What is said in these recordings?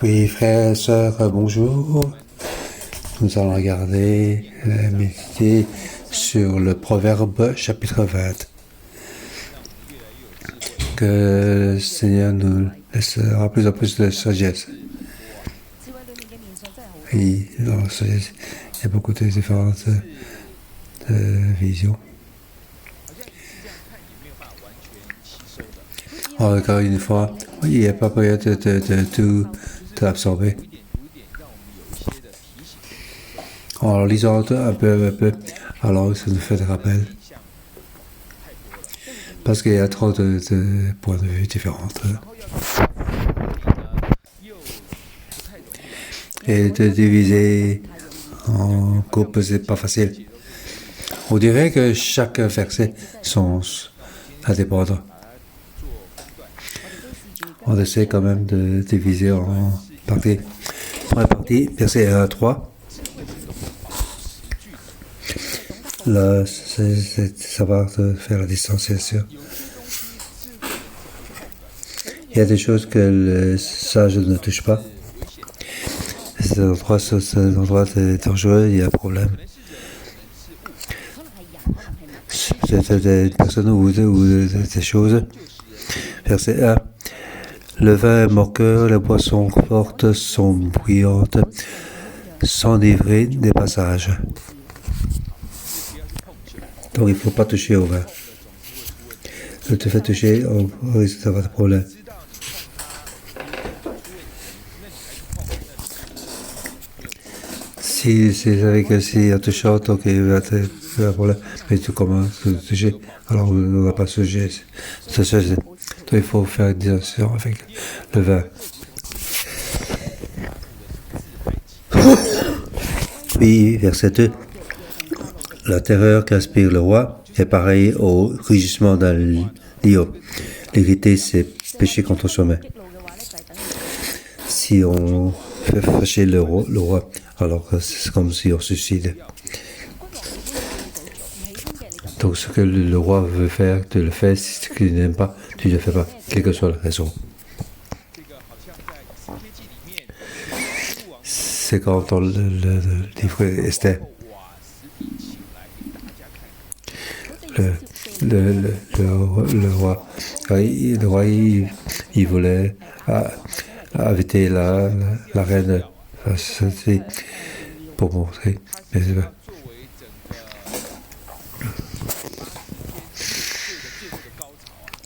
Oui, frères et sœurs, bonjour. Nous allons regarder, méditer sur le Proverbe chapitre 20. Que le Seigneur nous laissera plus en plus de sagesse. Oui, dans la sagesse, il y a beaucoup de différentes visions. Encore une fois, il n'y a pas moyen de tout absorber. En lisant un peu, alors ça nous fait des rappels. Parce qu'il y a trop de points de vue différents. Et de diviser en groupes, c'est pas facile. On dirait que chaque verset sont indépendants. On essaie quand même de diviser en parties. Première partie, verset 1 à 3. Là, c'est savoir faire la distanciation. Il y a des choses que le sage ne touche pas. C'est un endroit dangereux, il y a un problème. C'est des personnes ou des choses. Verset 1. Le vin est moqueur, les boissons fortes sont bruyantes, s'enivrer des passages. Donc il ne faut pas toucher au vin. Si tu te fais toucher, on risque d'avoir des problèmes. Si c'est avec si en touchant, donc il va avoir un problème. Mais tu commences à toucher, alors on ne va pas se toucher. Donc il faut faire une distinction avec le vin. Puis, verset 2. La terreur qu'inspire le roi est pareille au rugissement d'un lion. L'irrité, c'est péché contre soi-même. Si on fait fâcher le roi, alors c'est comme si on suicide. Donc ce que le roi veut faire, tu le fais. Si tu n'aimes pas, tu ne le fais pas, quelle que soit la raison. C'est quand on le livre Esther. Le roi, il voulait inviter la reine pour montrer. Mais c'est pas.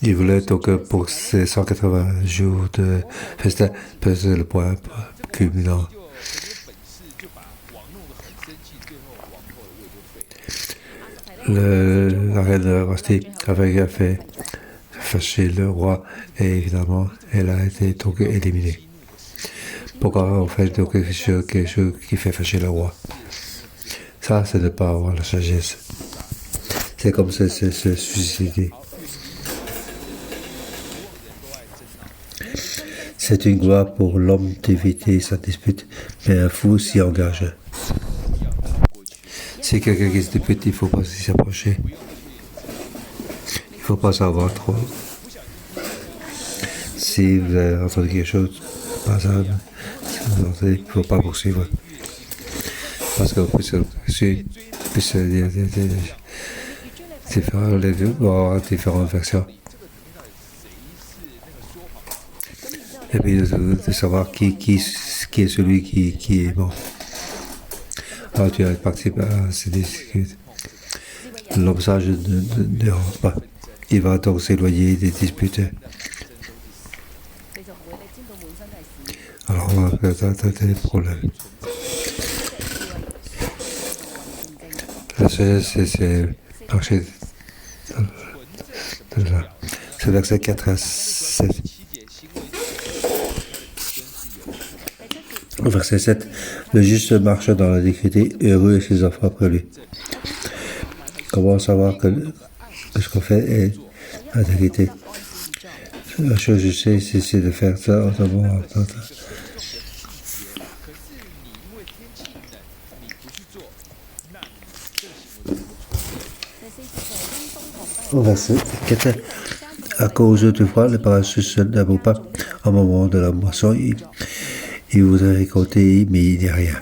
Il voulait donc pour ces 180 jours de festin, c'est le point culminant. La reine Vashti avait fait fâcher le roi et évidemment elle a été donc éliminée. Pourquoi on fait donc quelque chose qui fait fâcher le roi? Ça, c'est de ne pas avoir la sagesse. C'est comme se suicider. C'est une gloire pour l'homme d'éviter sa dispute, mais un fou s'y engage. Si quelqu'un qui se dispute, il ne faut pas s'y approcher. Il ne faut pas savoir trop. Si vous avez entendu quelque chose, pas ça, il ne faut pas poursuivre. Parce que puisse dire différentes versions. Et puis de savoir qui est celui qui est mort. Alors tu as participé à ces disputes. L'homme sage ne rentre pas. Il va donc s'éloigner des disputes. Alors on va faire des problèmes. La sagesse, c'est marcher de là. C'est verset 4 à 7. Verset 7. Le juste marche dans la dignité, heureux et ses enfants après lui. Comment savoir que ce qu'on fait est la dignité? La chose que je sais, c'est de faire ça autrement. Verset 4. À cause du froid, les paresseux n'avouent pas. au moment de la moisson, il voudrait récolter, mais il n'y a rien.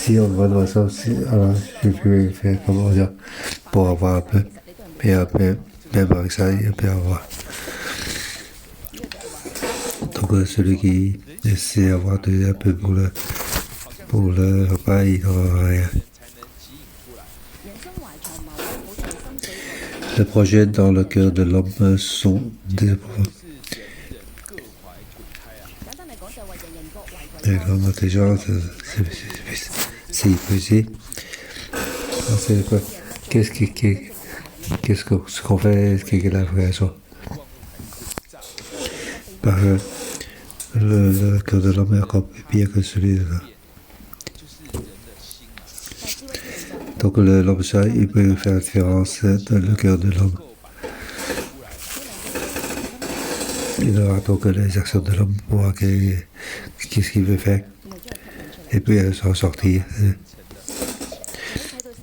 Si on voit dans ça, alors je peux faire comment dire, pour avoir un peu, mais après, même avec ça, il peut avoir. Donc celui qui essaie d'avoir un peu pour le repas, il n'aura rien. Les projets dans le cœur de l'homme sont des L'homme intelligent, c'est hypocrisie. C'est quoi? Qu'est-ce qu'on fait, qu'est-ce que la création? Parce que le cœur de l'homme est encore plus pire que celui de l'homme. Donc l'homme ça, il peut faire la différence dans le cœur de l'homme. Il aura donc les actions de l'homme pour voir qu'est-ce qu'il veut faire. Et puis s'en sortir.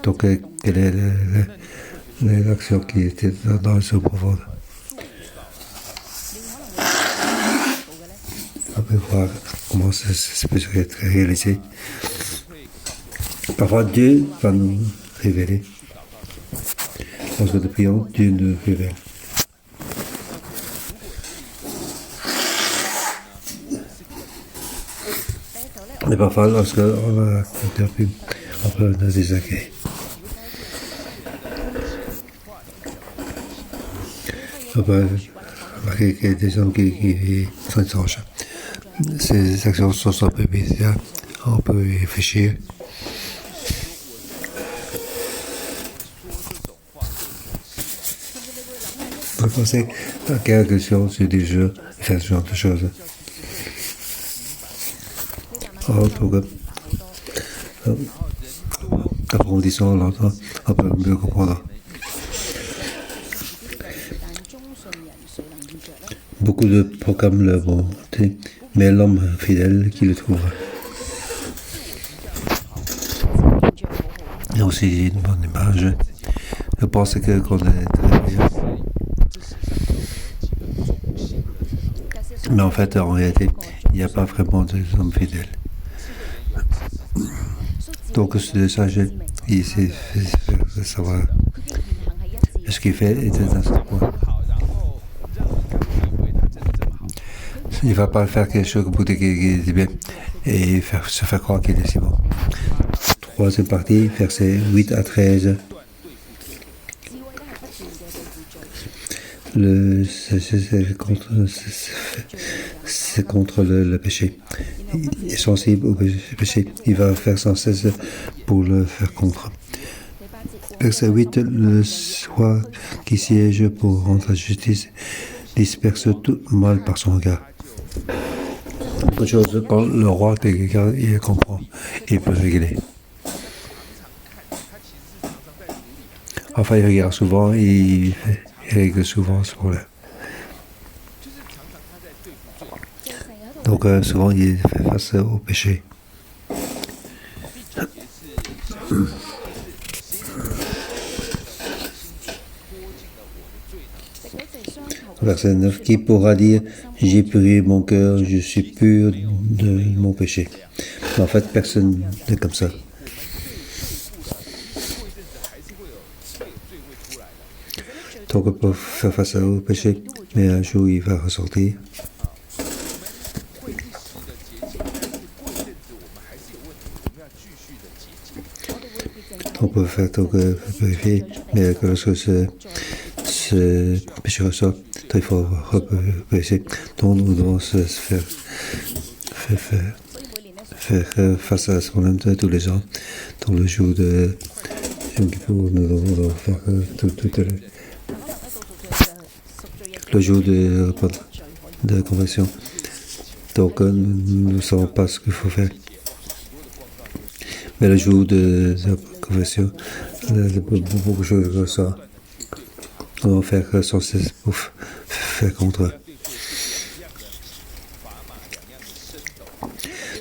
Donc quelle est l'action qui était dans le sous-profond. On peut voir comment ça peut être réalisé. Parfois Dieu va nous révéler. Lorsque nous prions, Dieu nous révèle. Mais parfois, lorsqu'on a interrompu, on peut nous désagréer. On peut remarquer qu'il y a des gens qui sont étranges. Ces actions sont un peu bizarres. On peut y réfléchir. On peut penser à quelque chose sur des jeux, faire ce genre de choses. En tout cas, approfondissant longtemps, on peut mieux comprendre. Beaucoup de proclament la bonté, mais l'homme fidèle qui le trouvera. Il y a aussi une bonne image. Je pense qu'on est très bien. Mais en fait, en réalité, il n'y a pas vraiment d'homme fidèle. Donc, le sage, il sait savoir ce qu'il fait est dans ce point. Il ne va pas faire quelque chose pour dire qu'il est bien et se faire croire qu'il est si bon. Troisième partie, versets 8 à 13. C'est contre le péché. Il est sensible au péché. Il va faire sans cesse pour le faire contre. Verset 8, le roi qui siège pour rendre la justice disperse tout mal par son regard. Quelque chose, quand le roi il comprend, il peut régler. Enfin, il regarde souvent, il règle souvent ce problème. Donc, souvent, il fait face au péché. Verset 9, qui pourra dire « J'ai purifié mon cœur, je suis pur de mon péché ». En fait, personne n'est comme ça. Donc, on peut faire face au péché, mais un jour, il va ressortir. On peut faire purifier, mais que lorsque ce péché ressort, il faut repérer. Donc nous devons se faire face à ce problème de tous les gens. Donc le jour de Yom Kippour, nous devons faire le jour de conversion. Donc nous ne savons pas ce qu'il faut faire. Mais le jour de conversion, beaucoup de choses comme ça. On va faire sans cesse pour faire contre eux.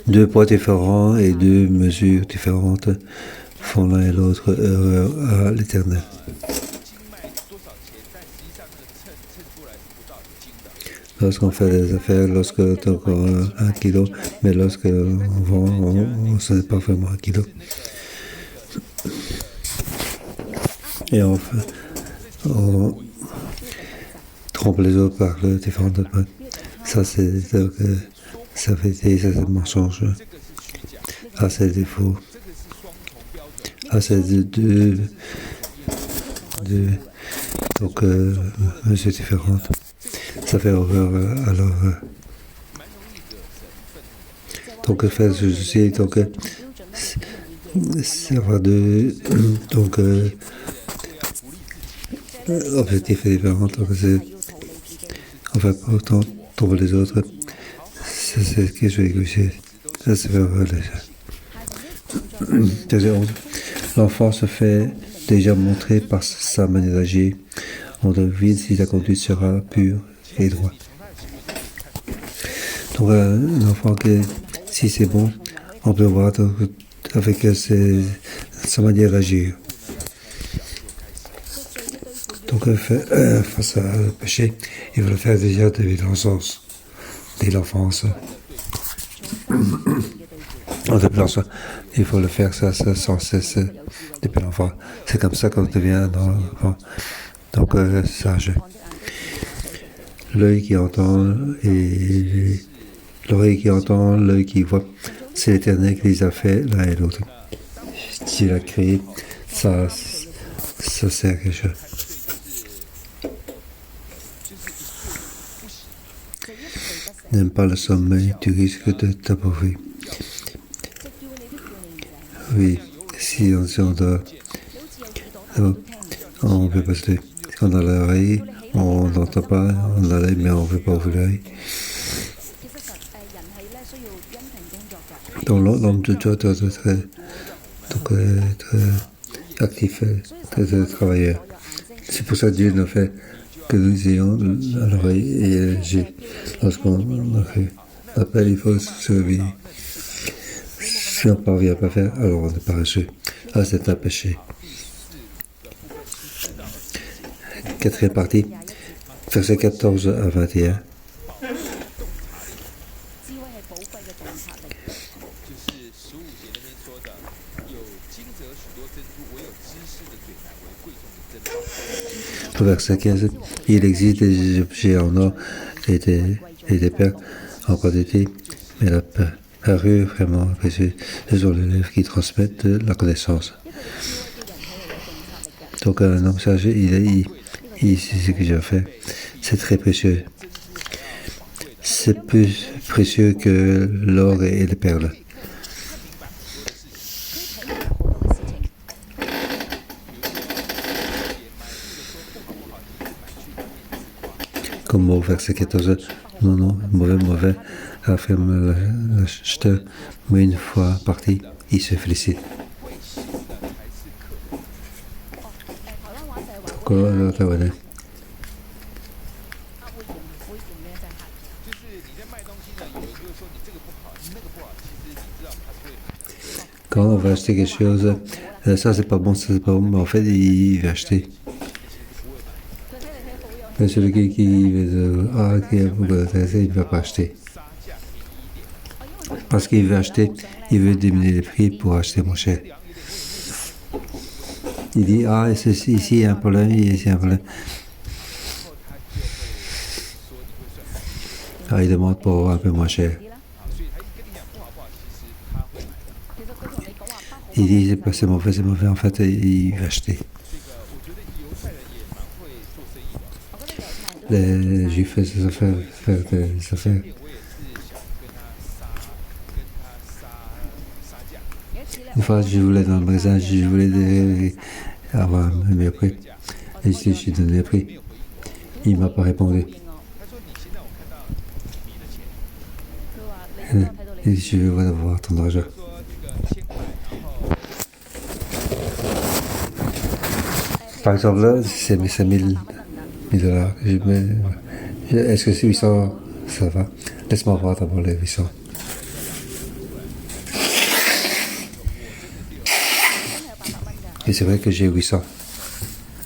Deux poids différents et deux mesures différentes font l'un et l'autre heureux à l'Éternel. Lorsqu'on fait des affaires, lorsque donc, on a 1 kilo, mais lorsque on vend, on ne sait pas vraiment 1 kilo. Et on trompe les autres par le différentes modes. Ça, c'est donc, ça fait des mensonges. Ah, c'est des faux. Ah, c'est donc, c'est différent. Ça fait horreur. Alors, donc, faire ceci, donc, ça va de, donc, objectif est différent. Donc, c'est, on va pas autant tomber les autres. C'est ce que je vais négocier. Ça, c'est horreur, déjà. Deuxième ordre. L'enfant se fait déjà montrer par sa manière d'agir. On devine si sa conduite sera pure et droite. Donc, un enfant, si c'est bon, on peut voir donc, avec sa manière d'agir. Donc, face à le péché, il faut le faire déjà dès l'enfance. Il faut le faire ça sans cesse depuis l'enfant. C'est comme ça qu'on devient un enfant. Donc, sage. L'œil qui entend et l'oreille qui entend, l'œil qui voit, c'est l'Éternel qui les a fait l'un et l'autre. S'il a créé, ça sert à quelque chose. N'aime pas le sommeil, tu risques de t'appauvrir. Oui, si on doit, on peut pas se lever. On a l'oreille, on n'entend pas, on a l'œil, mais on ne veut pas ouvrir l'œil. Donc l'homme de Dieu doit être très actif, très travailleur. C'est pour ça que Dieu nous fait que nous ayons l'oreille et l'œil. Lorsqu'on appelle, il faut se réveiller. Si on ne parvient pas à faire, alors on est paresseux. Ah, c'est un péché. Quatrième partie, versets 14 à 21. Verset 15, il existe des objets en or et des perles en quantité, mais la parure vraiment précieuse, ce sont les lèvres qui transmettent la connaissance. Donc un homme sage, il sait ce que j'ai fait. C'est très précieux. C'est plus précieux que l'or et les perles. Comme au verset 14, non, mauvais, affirme l'acheteur, mais une fois parti, il se félicite. Quand on va acheter quelque chose, ça c'est pas bon, mais en fait, il va acheter. Mais celui qui est beaucoup intéressé, il ne va pas acheter. Parce qu'il veut acheter, il veut diminuer les prix pour acheter moins cher. Il dit, ici il y a un problème, ici il y a un problème. Il demande pour avoir un peu moins cher. Il dit, c'est mauvais, en fait, il va acheter. Les Juifs font des affaires. Une fois, je voulais dans le magasin, je voulais avoir un meilleur prix. Et je lui ai donné le prix. Il ne m'a pas répondu. Et je veux avoir ton argent. Par exemple, là, c'est 1000 $. Est-ce que c'est 800, ça va? Laisse-moi voir d'abord les 800. Et c'est vrai que j'ai 800.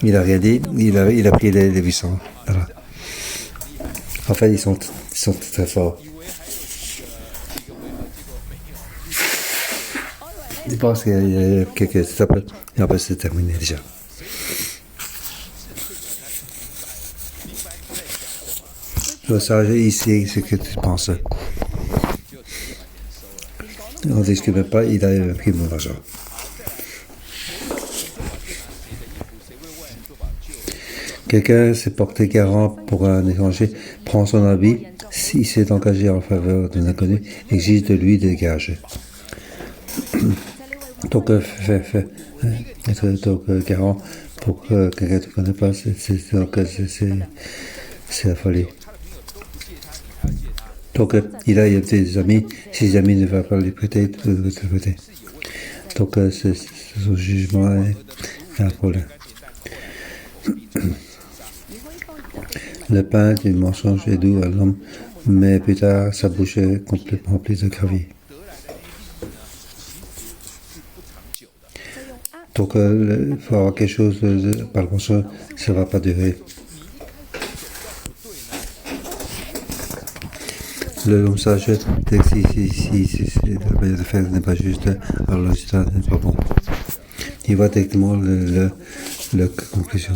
Il n'a rien dit, il a pris les 800. Voilà. En fait, ils sont très forts. Je pense qu'il y a quelques étapes et après c'est terminé déjà. Le sage ici, ce que tu penses. On ne discute même pas, il a pris mon argent. Quelqu'un s'est porté garant pour un étranger, prend son habit, s'il s'est engagé en faveur d'un inconnu, exige de lui des gages. Donc, être garant pour quelqu'un que tu ne connais pas, c'est la folie. Donc, il a des amis, ses amis ne vont pas lui prêter, de l'autre côté. Donc, son jugement est un problème. Le pain du mensonge est doux à l'homme, mais plus tard, sa bouche est complètement remplie de gravier. Donc, il faut avoir quelque chose par le mensonge, ça ne va pas durer. L'homme sage, si la manière de faire n'est pas juste, alors le résultat n'est pas bon. Il voit directement la conclusion.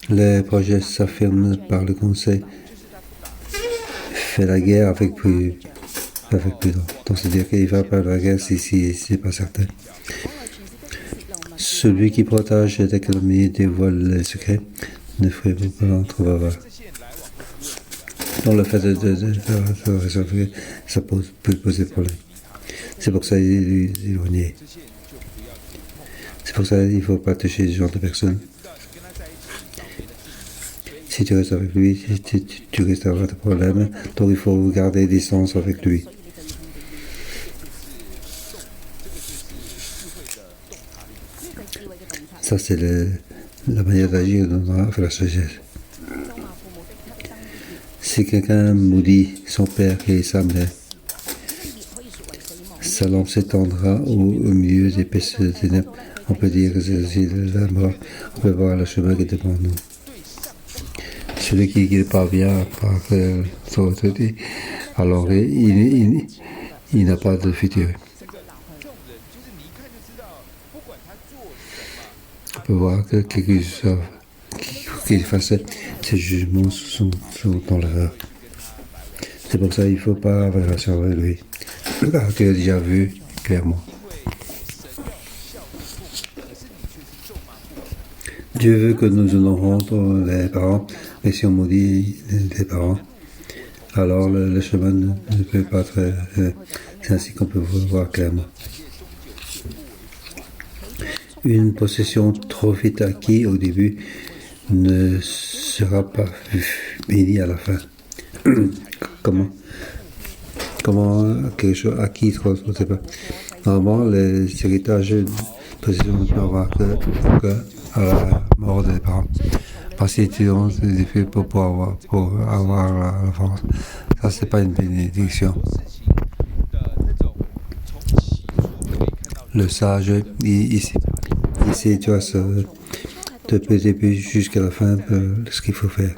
Les projets s'affirment par le conseil. Fait la guerre avec prudence. Donc c'est-à-dire qu'il ne va pas la guerre si c'est pas certain. Celui qui protège des calomnies dévoile les secrets, ne ferait pas entre bavard. Donc le fait de réserver, ça peut poser problème. C'est pour ça qu'il est éloigné. C'est pour ça qu'il ne faut pas toucher ce genre de personnes. Si tu restes avec lui, tu risques d'avoir des problèmes, donc il faut garder distance avec lui. Ça, c'est la manière d'agir avec la sagesse. Si quelqu'un maudit son père et sa mère, sa lampe s'étendra au milieu des épaisses ténèbres. On peut dire que c'est aussi la mort. On peut voir le chemin qui est devant nous. Celui qui ne parvient par son autorité, alors il n'a pas de futur. On peut voir que quelque chose qu'il fasse, ses jugements sont dans l'erreur. C'est pour ça qu'il ne faut pas avoir relation avec lui. Car tu as déjà vu clairement. Dieu veut que nous honorons les parents, mais si on maudit les parents, alors le chemin ne peut pas être... c'est ainsi qu'on peut voir clairement. Une possession trop vite acquise au début ne sera pas finie à la fin. Comment quelque chose acquis trop tôt? Normalement, les héritages de possession ne peuvent avoir que à la mort des parents. Parce qu'ils ont des effets pour avoir la force. Ça, c'est pas une bénédiction. Le sage, ici, tu vois, depuis le début jusqu'à la fin, ce qu'il faut faire.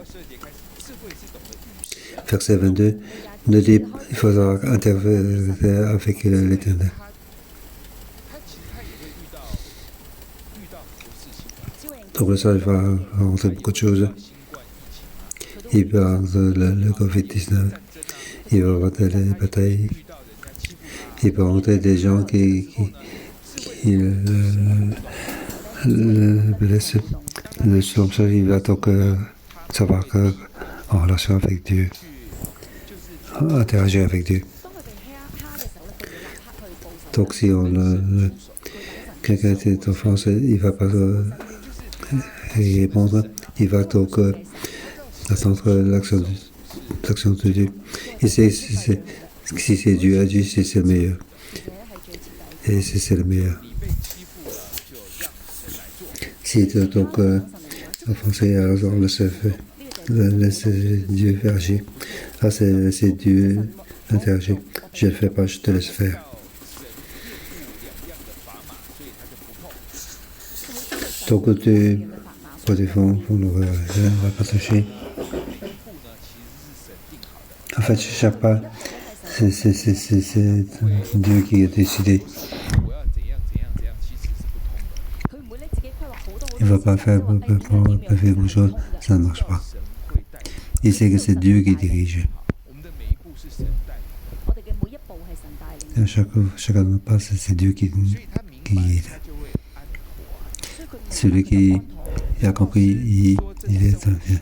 Verset 22, ne dit, il faudra intervenir avec l'Éternel. Donc le sage va rencontrer beaucoup de choses. Il va avoir le Covid-19, il va avoir des batailles, il va rencontrer des gens qui le blessent. Le sage, il va donc savoir en relation avec Dieu, interagir avec Dieu. Donc si quelqu'un est en France, il ne va pas répondre, il va donc attendre l'action de Dieu. Et si c'est Dieu, c'est le meilleur. Et c'est le meilleur. Si donc en français, alors on laisse Dieu faire agir. Ça, c'est Dieu interagir. Je le fais pas, je te laisse faire. Ton côté, côté fond, on ne va pas toucher. En fait, chaque pas, c'est Dieu qui a décidé. Il ne va pas faire quelque chose, ça ne marche pas. Il sait que c'est Dieu qui dirige. Chacun de nos pas, c'est Dieu qui guide. Celui qui a compris, il est un bien.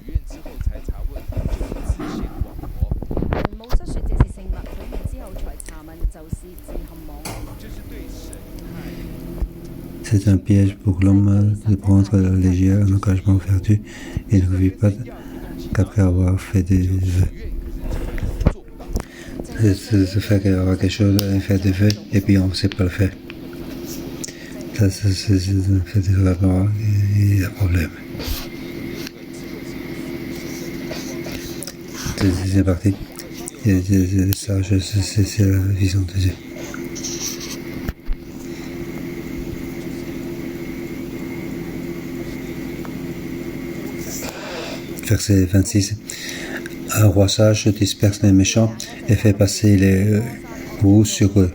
C'est un piège pour l'homme de prendre à la légère un engagement perdu et ne vit pas qu'après avoir fait des vœux. C'est faire quelque chose, faire des vœux, et puis on ne sait pas le faire. Ça, c'est vraiment il y a un problème. C'est parti. Ça, c'est la vision de Dieu. Verset 26. Un roi sage disperse les méchants et fait passer les roues sur eux.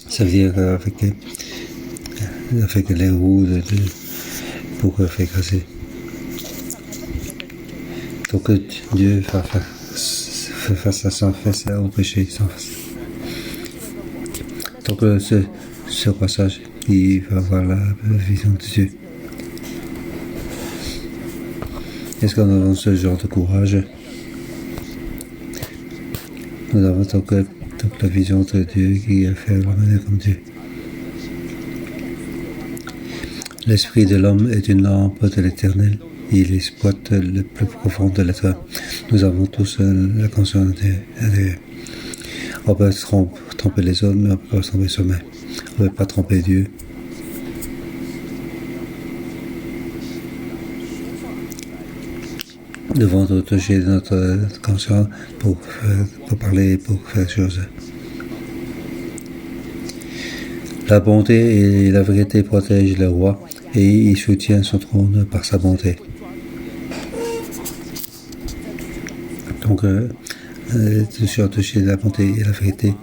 Ça veut dire avec les roues pour faire casser. Donc Dieu va faire face à son face au péché sans face. Donc ce roi sage, il va avoir la vision de Dieu. Est-ce qu'on a ce genre de courage? Nous avons donc la vision de Dieu qui a fait la manière comme Dieu. L'esprit de l'homme est une lampe de l'Éternel. Il exploite le plus profond de l'être. Nous avons tous la conscience de Dieu. On peut tromper les autres, mais on peut pas tromper soi-même. On ne peut pas tromper Dieu. Nous devons toucher notre conscience pour parler, pour faire des choses. La bonté et la vérité protègent le roi et il soutient son trône par sa bonté. Donc, toujours toucher la bonté et la vérité.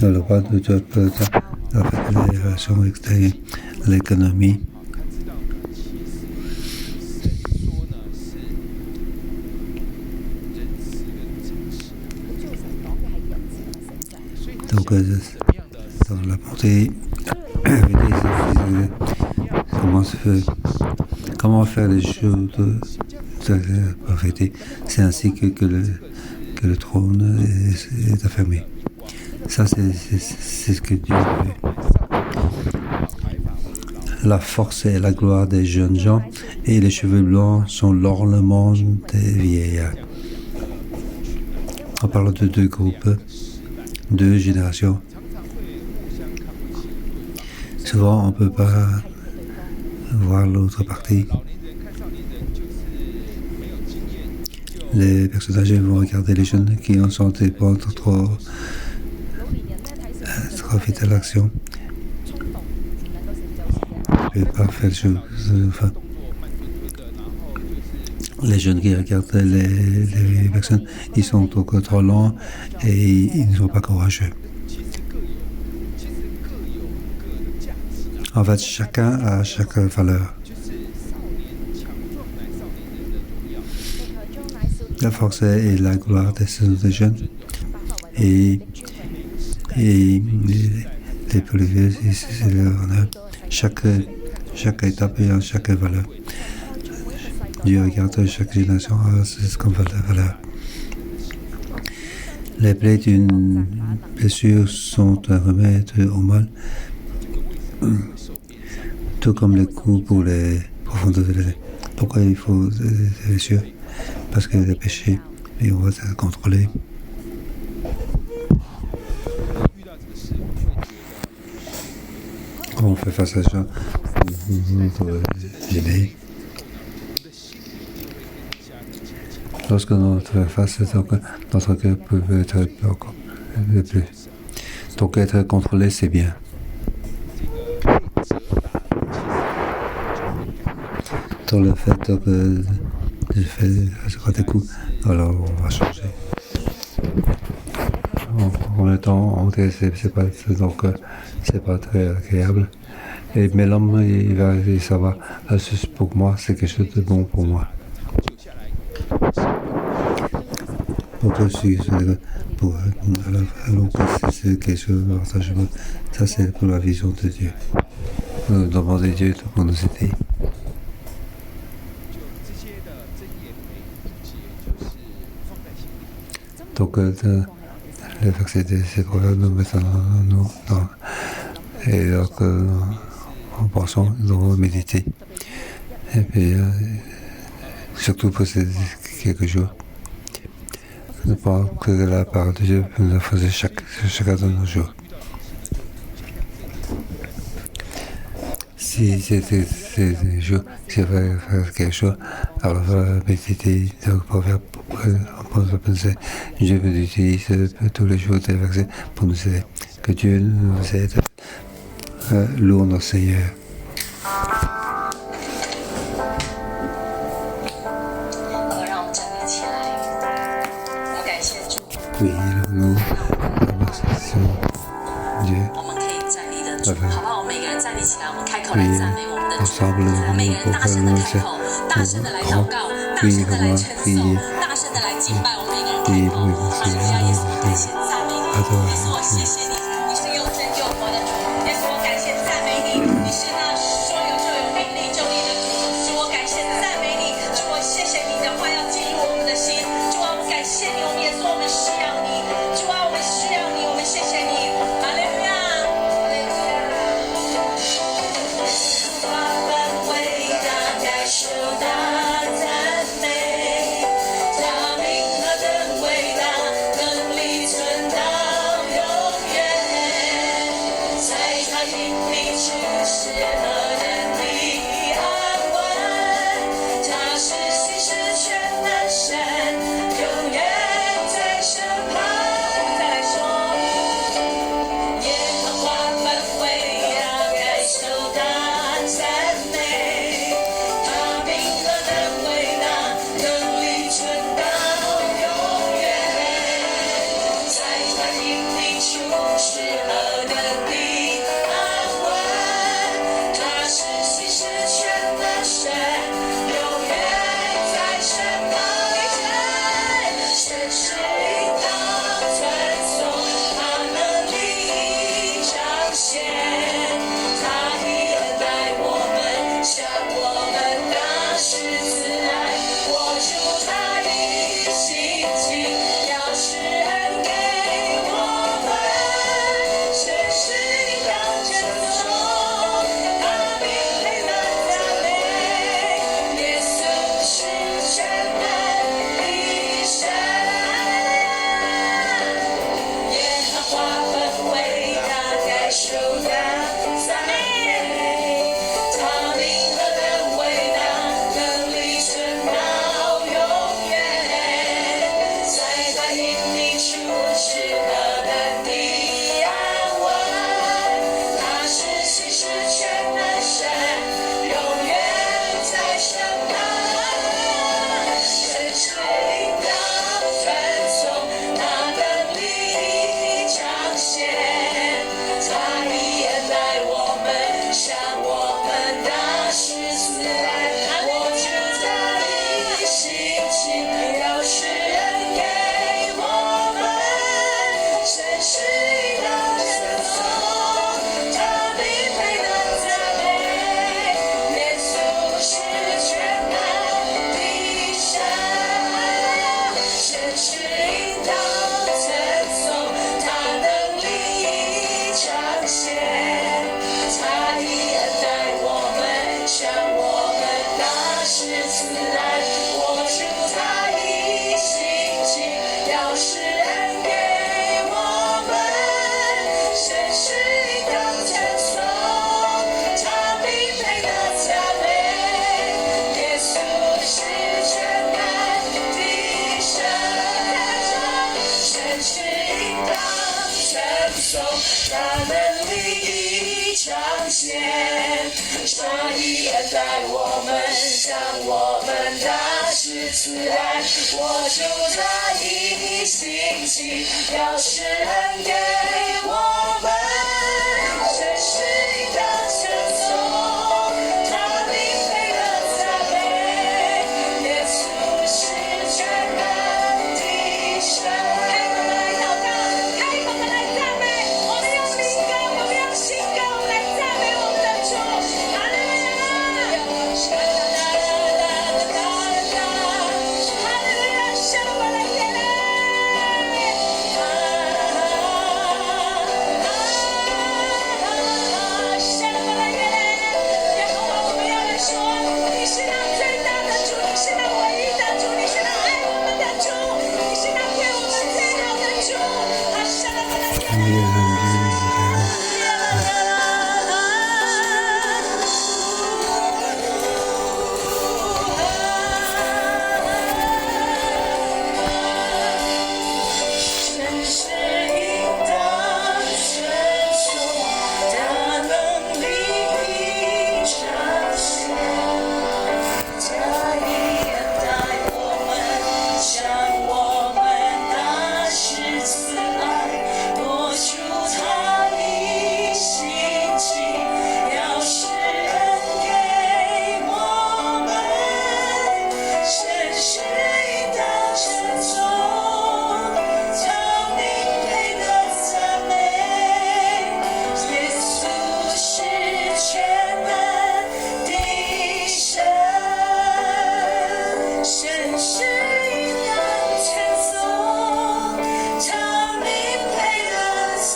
Le roi de Dieu peut faire les relations extérieures, l'économie. Donc, dans la bonté, comment faire les choses de la vérité. C'est ainsi que le trône est affermi. Ça, c'est ce que Dieu veut. La force et la gloire des jeunes gens et les cheveux blancs sont l'ornement des vieillards. On parle de deux groupes, deux générations. Souvent, on ne peut pas voir l'autre partie. Les personnes âgées vont regarder les jeunes qui en sont trop vite à l'action. Ils ne peuvent pas faire des choses. Enfin, les jeunes qui regardent les personnes, ils sont trop lents et ils ne sont pas courageux. En fait, chacun a chaque valeur. La force et la gloire des jeunes et les plus vieux, c'est leur honneur. Chaque étape et chaque valeur. Dieu regarde chaque génération comme valeur. Les plaies d'une blessure sont un remède au mal, tout comme les coups pour les profondeurs de la. Pourquoi il faut des blessures? Parce que les péchés, et on va se contrôler. On fait face à ça, notre dîner. Lorsque notre face, donc, notre cœur peut être plus. Donc être contrôlé, c'est bien. Dans le fait que je fais des coups, alors on va changer. En même temps, c'est pas, donc, c'est pas très agréable. Mais l'homme, ça va. Pour moi, c'est quelque chose de bon pour moi. Pour toi aussi, alors que c'est quelque chose de partagement. Ça, c'est pour la vision de Dieu. Nous demandons Dieu pour nous aider. Donc, le verset de ces proverbes nous mettent et donc, en pensant, nous devons méditer. Et puis, surtout pour ces quelques jours. Ne pas que la parole de Dieu nous la faisait chacun de nos jours. Si c'était des jours, si je vais faire quelque chose, alors méditer, pour penser, Dieu nous utilise tous les jours des versets pour nous aider. Que Dieu nous aide, louons notre Seigneur. Oui, nous remercions Dieu. Oui, ensemble, nous pouvons nous oui, comment prier. Oui, adoration. 以恩待我们，向我们大施慈爱。我主他以心情表示恩给我们，真是应当称颂，他名配的赞美，耶稣是全能的神。开口的来赞美，我们用灵歌，我们用心歌，我们来赞美我们的主。哈利路亚！哈利路亚！神，我们来赞美。神，我们来赞美。然后我们要来说，你是那最大的主，你是那唯一的主，你是那爱我们的主，你是那对我们最好的主。神，我们来赞美。真是应当称颂，他能力比彰显，他以恩待我们，向我们大施慈爱。我主他以心情表示恩给我们，真是应当称颂，他名配的赞美，耶稣是全能的神，真是应当称颂，他名配的赞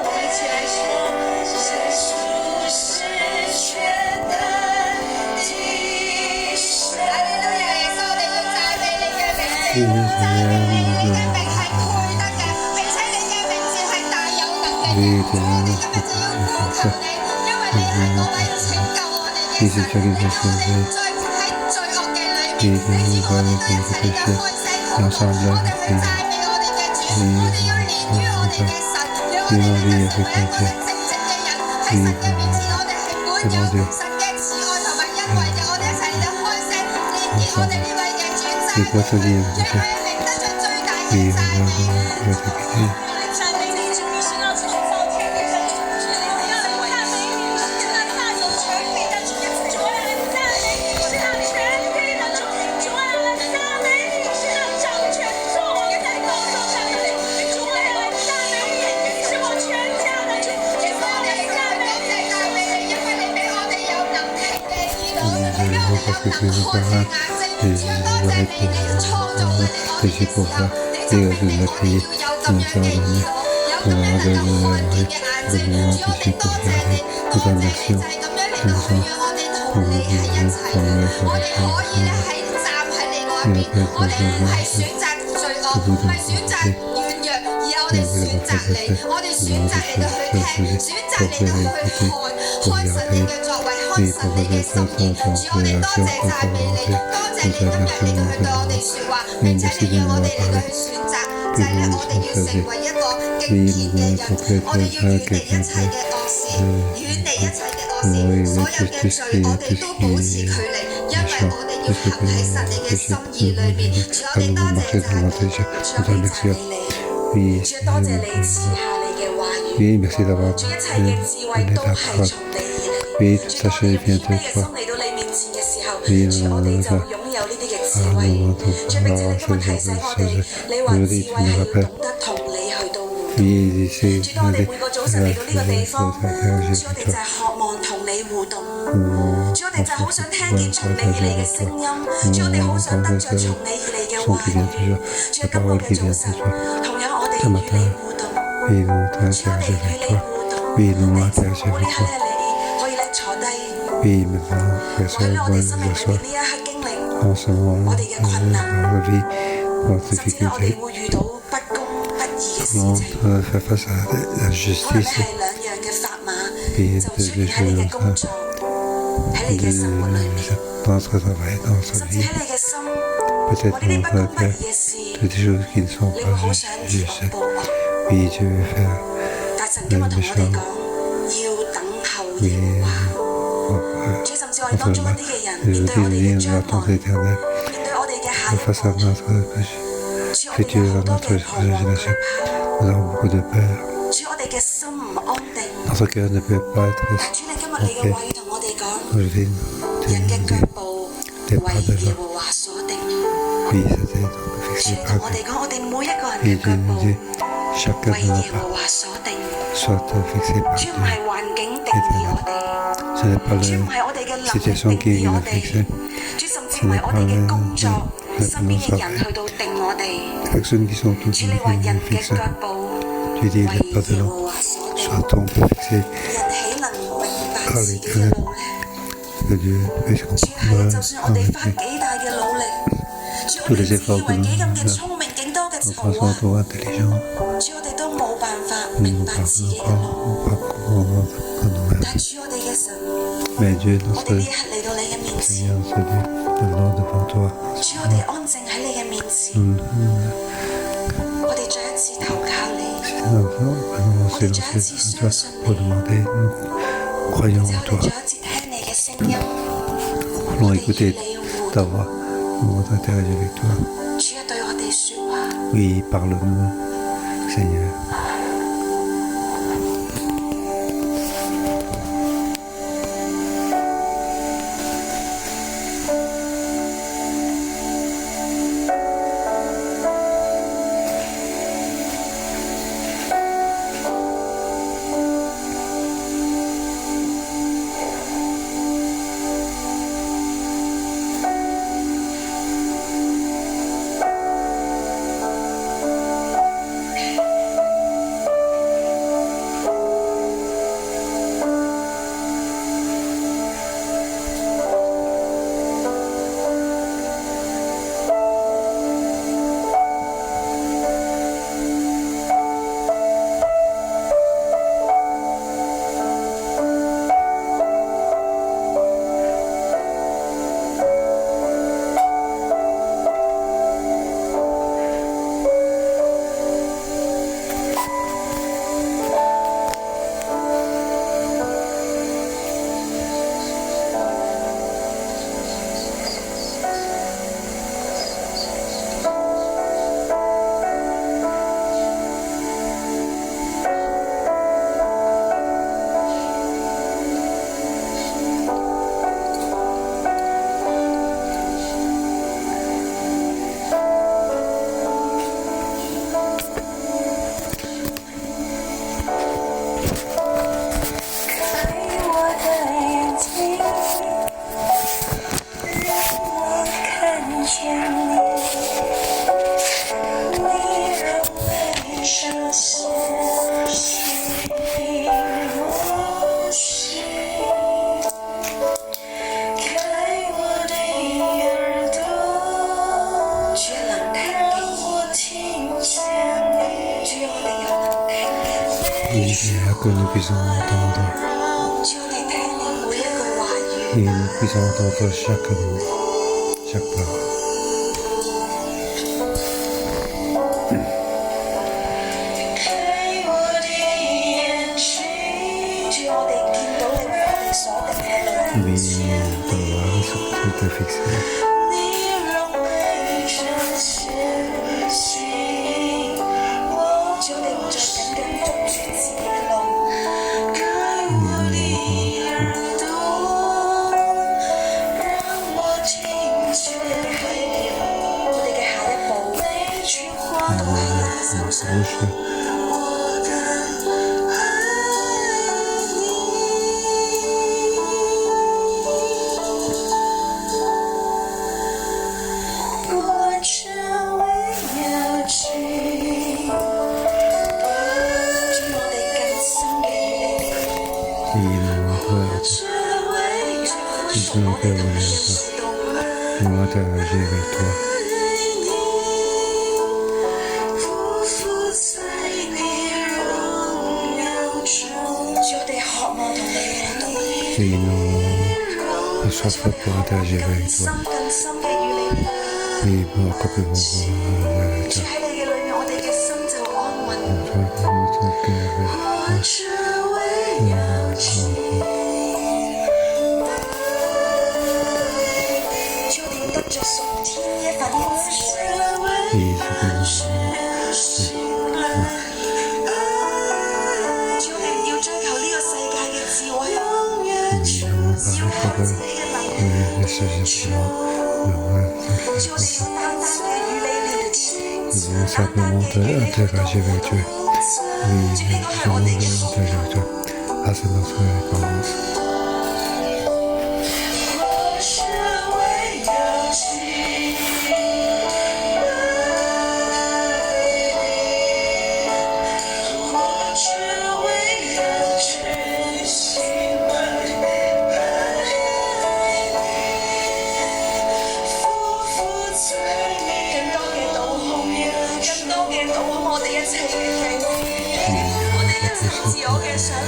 美。一起来说，耶稣是全能的神。哈利路亞！耶穌，我哋要讚美你嘅名字，讚美你，你嘅名係配得嘅，並且你嘅名字係大有能力嘅。主，我哋今日就要呼求你，因為你係嗰位拯救我哋嘅神，讓我哋唔再活喺罪惡嘅裏面。你知我哋都一齊嚟到開聲禱告，我哋去讚美我哋嘅主，我哋要連於我哋嘅神，讓我哋嘅神係一個正直嘅人，喺神嘅面前我哋係滿有神嘅慈愛同埋恩惠嘅。我哋一齊嚟到開聲連結我哋呢位嘅主，讚美佢，讓佢嘅名得着最大嘅讚美。讚美你，主，你是那創造天地的主，主，我要來讚美你，你是那大有權柄的主，主，我要來讚美你，你是那全地的主，主，我要來讚美你，你是那掌權作王在高座上的主，主，我要來讚美你，你是我全家的主，主，我要來讚美你，讚美你，因為你俾我哋有能力嘅耳朵，你俾我哋有能看嘅眼睛，主，多謝你，你要創造我哋嘅時候，你就俾我哋要有咁樣嘅耳朵，有咁樣能夠看見嘅眼睛，主，我哋多謝你，多謝你就係咁樣嚟到去讓我哋同你喺一齊，我哋可以咧係站喺你嗰一邊，我哋唔係選擇罪惡，唔係選擇軟弱，而係我哋選擇你，我哋選擇嚟到去聽，選擇嚟到去看神你嘅作為，看神你嘅心意，主，我哋多謝讚美你，多謝你今日嚟到去對我哋説話，並且你讓我哋嚟到去選擇，就係咧我哋要成為一個敬虔嘅人，我哋要遠離一切嘅惡事，遠離一切嘅惡事，所有嘅罪我哋都保持距離，因為我哋要行喺神你嘅心意裏面。主，我哋多謝讚美你，主，我哋讚美你，主，多謝你賜下你嘅話語，主，一切嘅智慧都係從你而嚟。主，當我哋要謙卑嘅心嚟到你面前嘅時候，主，我哋就擁有呢啲嘅智慧。主，並且你今日提醒我哋，你話智慧係懂得同你去到互動。主，當我哋每個早晨嚟到呢個地方，主，我哋就係渴望同你互動。主，我哋就好想聽見從你而嚟嘅聲音。主，我哋好想得着從你而嚟嘅話語。主，今日嘅早晨，同樣我哋與你互動。主，我哋與你互動。我哋喺你可以咧坐低，喺我哋生命裏面呢一刻經歷我哋嘅困難，甚至我哋會遇到不公不義嘅事情，可能係兩樣嘅砝碼就出現喺你嘅工作，喺你嘅生活裏面，甚至喺你嘅心，我呢啲不公不義嘅事，你會好想自我報復，但神今日同我哋講，要等候耶和華。主甚至我哋當中一啲嘅人，面對我哋嘅將來，面對我哋嘅下一步，主我哋有好多嘅彷徨懼怕，主我哋嘅心唔安定。但主你今日你嘅話語同我哋講，人嘅腳步為耶和華所定。主同我哋講，我哋每一個人嘅腳步為耶和華所定。主唔係環境定義我哋，主唔係我哋嘅能力定義我哋，主甚至唔係我哋嘅工作、身邊嘅人去到定我哋。主你話人嘅腳步為耶和華所定，人豈能明白自己嘅路呢？主係，就算我哋花幾大嘅努力，主我哋自以為幾咁嘅聰明，幾多嘅才華，主我哋都冇辦法明白自己嘅路。但主我哋嘅神，我哋呢一刻嚟到你嘅面前，主我哋安靜喺你嘅面前，我哋再一次投靠你，我哋再一次相信你，我哋再一次聽你嘅聲音，我哋與你互動。主啊，對我哋說話。Oui, parle-nous, Seigneur. Que nous puissions entendre et nous puissions entendre chaque mot, chaque parole. Oui, de voir ce que tu t'es fixé. Слушай. Moi, interagir avec toi. Et nous, à chaque fois pour interagir avec toi. Et pour encore plus voir avec toi. Notre cœur Et ce que nous 主我哋唔要追求呢個世界嘅智慧， nous n'avons pas le que le sagesse主我哋要單單嘅與你連結。 nous voulons simplement interagir avec Dieu. Oui, nous voulons interagir avec Dieu. Ah, c'est notre récompense. 我是为了敬我只为了真心爱你，夫婦在你更多嘅導航，更多嘅導航我哋一切嘅計劃，我哋一切自我嘅想法。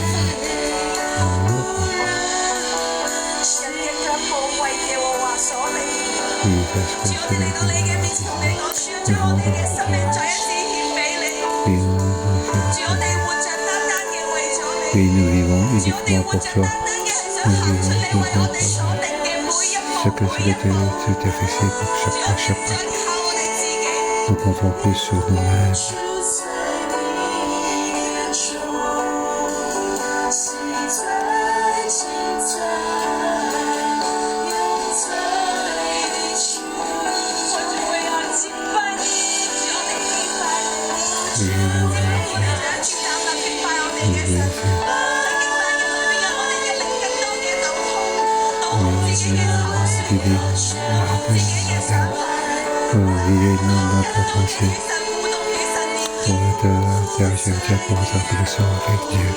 人嘅腳步為耶和華所領。 Oui, parce 主， que 我 c'est 哋嚟 notre 到你嘅面前，同你講，主，將我哋嘅生命再一次獻俾你。 Oui, nous 主，我哋活着單單嘅為咗你。 Oui, nous vivons 主，我哋 uniquement 活 pour 着 toi. 單單嘅係想行出你為我哋所定嘅每一 Ce 步 que 每一 c'était 步。 c'était fixé pour 主， chaque 我 pas, 哋 chaque 唔 pas. 再靠我哋自己。 Nous comptons plus sur nous-mêmes. 住在你中，喜在精彩，永在你处。我只为要敬拜你，只有你敬拜你。 Oui, nous 我哋就一次單單敬拜我哋嘅神。喺敬拜嘅裏邊，讓我哋嘅靈更多嘅導航自己嘅籌算，導航自己嘅想法。 vivez notre pensée 與神互動，與神連結。 pour interagir pour notre connexion avec Dieu.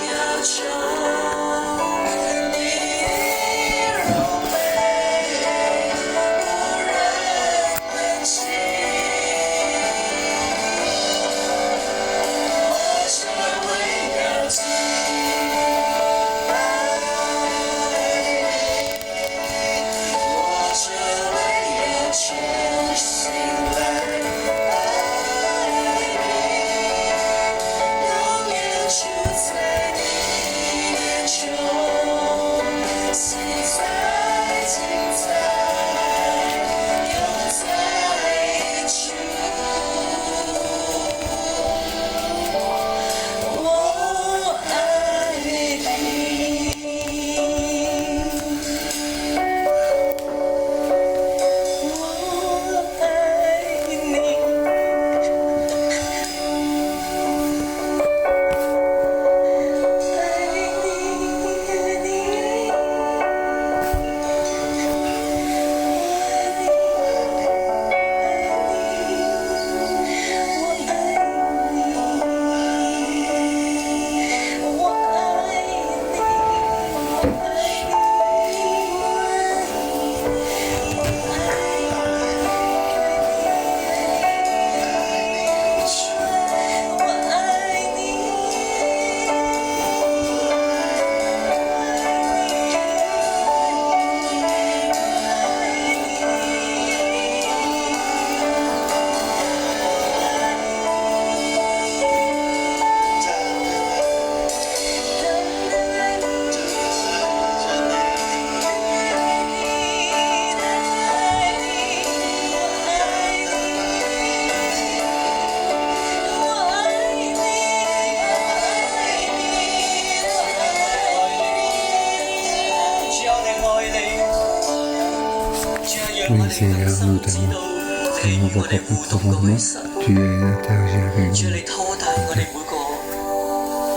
Oui, Seigneur, nous t'aimons. Nous aimons beaucoup plus profondément. Tu interagis avec 主， nous. 你拖帶我哋每個，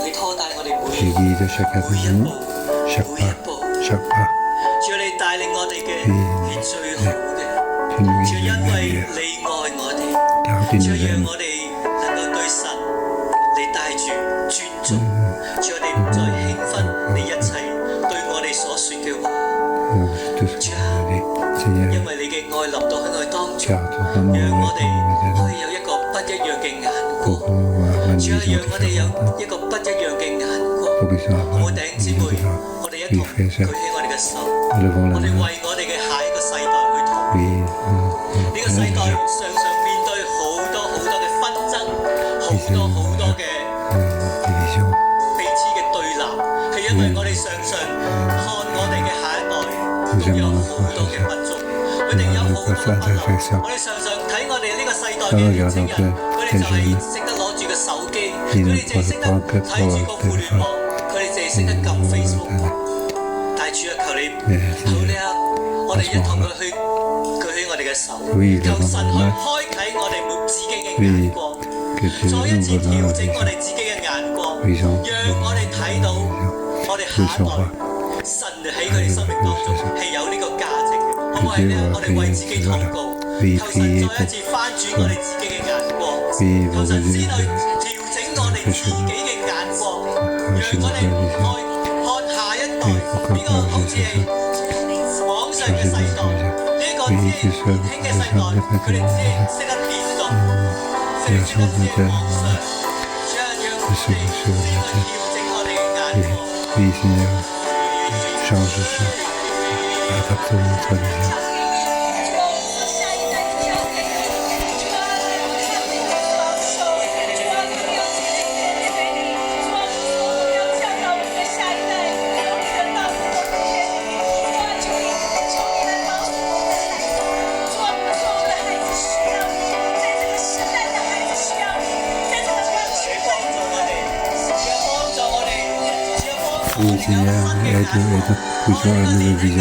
你拖帶我哋 Tu 每 guides chacun de 每一 nous, 步， chaque 每一 pas, 步。 chaque pas. 主，你帶領我哋嘅係最好嘅。 Tu nous 主， guides 因 le 為 meilleur, 你愛我哋， car tu 主 nous 讓 aimes. 我哋能夠對神你帶住尊重。主，我哋唔再輕忽你一切對我哋所說嘅話。 Tout ce que tu as dit, Seigneur, 因為你嘅愛臨到喺我哋當中， car ton amour 讓我 est 哋 en 可 nous 以有一個不一樣嘅眼 pour 光。 pouvoir avoir une 主啊， vision 讓我哋有 différente, 一個不一樣嘅眼光。 pour qu'ils soient 好冇 avoir 弟 une 兄姊 vision 妹， différente. 我哋一 Oui, 同 frères et 舉 sœurs, 起我哋嘅手， levons 我 la 哋 main. 為我哋嘅下一個世代去禱告。 Oui, 呢個世代 nous 常常面對好多嘅紛爭，好多嘅 division. 彼此嘅對立，係因為我哋常常看我哋嘅下一代都有好多嘅不足，佢哋有好多嘅不足。我哋常常睇我哋呢個世代代嘅年青人，佢哋就係識得攞住個手機，佢哋淨係識得睇住個互聯網，佢哋淨係識得撳 Facebook。但係主啊，求你求呢刻，我哋一同佢去舉起我哋嘅手，求神去開啟我哋自己嘅眼光，再一次調整我哋自己嘅眼光，讓我哋睇到我哋下一代神喺佢哋生命當中係有呢個價值嘅。好唔好咧？我哋為自己禱告，求神再一次翻轉我哋自己嘅眼光，求神先去調整我哋自己嘅眼光，讓我哋唔再看下一代呢個好似係網上嘅世代，呢個只係年輕嘅世代，佢哋只係識得變動，識得只係網上，只係讓我哋先去調整我哋嘅眼光。尝试是把它分特别像。你今年不说那个比较，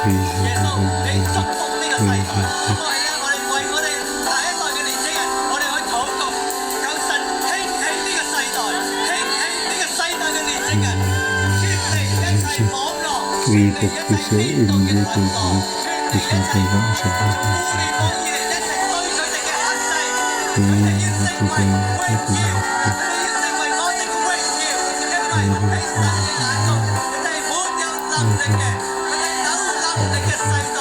耶穌，你祝福呢個世代，好唔好咧？我哋為我哋下一代嘅年青人，我哋去禱告，求神興起呢個世代，興起呢個世代嘅年青人，脫離一切網絡，脫離一切變動嘅網絡，脫離一切互聯網以嚟一直對佢哋嘅限制，佢哋要成為榮耀，佢哋要成為我哋嘅榮耀，因為喺神嘅眼中，佢哋係滿有能力嘅。能力嘅世代，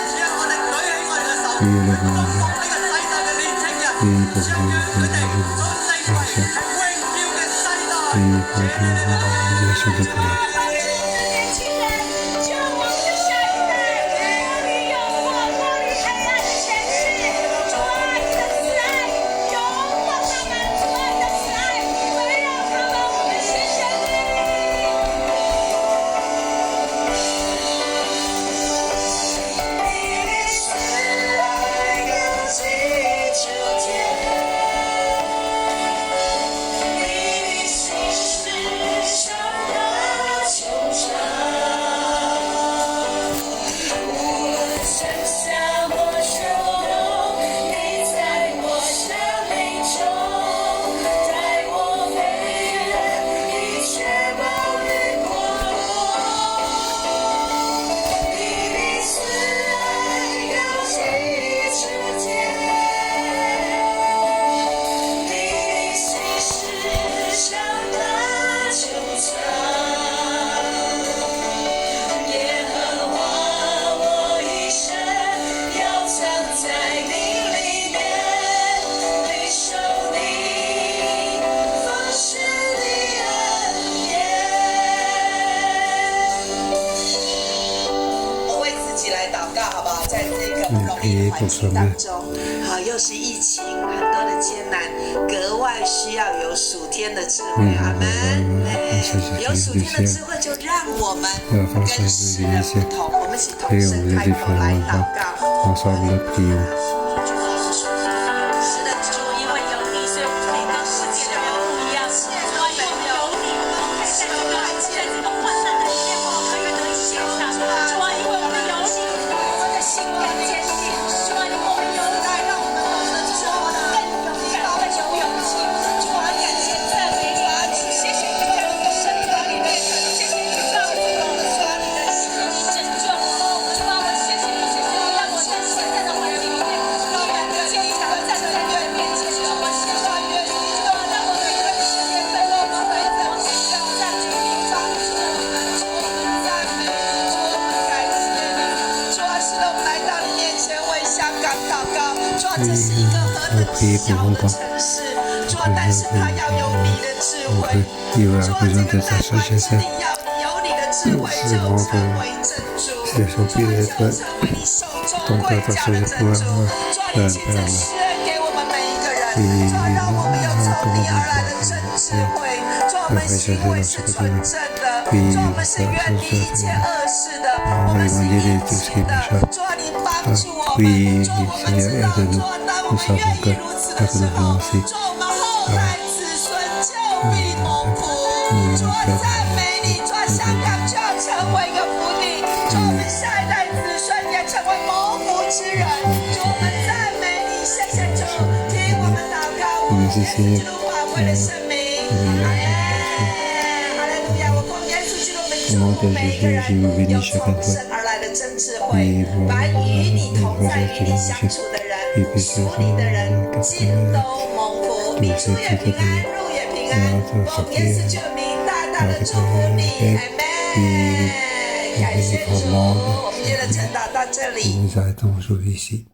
只有我哋舉起我哋嘅手，祝福呢個世代嘅年青人，將讓佢哋所成為榮耀嘅世代。环境当中，好，又是疫情，很多的艰难，格外需要有属天的智慧。阿门。有属天的智慧，就让我们跟世人不同。我们一起同声开口来祷告。是的，主，因为有你，所以我们跟世界的人不一样。因为有你，在这个患难的里面，我们可以得以欣赏。主啊，因为我们有你，我们的心更坚定。主啊，因为我们有你，让我们主啊，我们更勇敢，更有勇气。主啊，感谢赞美主啊，主，谢谢你在我们的生命里面，谢谢你让我们主啊，你的心意拯救我。主啊，我谢谢你，谢谢你让我在现在的环境里面，主啊，我们坚强地站在你的面前。主啊，我希望愿主啊，让我们可以实现奋斗，我们可以在我们要站主地上。主，我们赞美，主，我们感谢你。主啊，是的，我们来到你面前为香港祷告。主啊，这是一个何等小的城市。主啊，但是他要有你的智慧。主啊，这个难关之地要你有你的智慧，就成为珍珠，就成为你手中贵价的珍珠。主啊，你今天施恩给我们每一个人，主啊，让我们有从你而来的真智慧，主啊，我们行为是纯正的，主啊，我们是远离一切恶事的，我们是严谨的。主啊，你帮助我们，主啊，我们知道，主啊，当我们愿意如此的时候，主啊，我们后代子孙就必蒙福。主啊，赞美你，主啊，香港就要成为一个福地，主啊，我们下一代子孙也成为蒙福之人。主，我们赞美你，谢谢主，听我们祷告，我们是基督宝贵的生命。哈利路亚！我奉耶稣基督名祝福每一个人有从神而来的真智慧，凡与你同在、与你相处的人、属你的人，尽都蒙福。你出也平安，入也平安。奉耶稣基督名，大大的祝福你，阿门。感谢主，我们今天的晨祷到这里。在动书一起。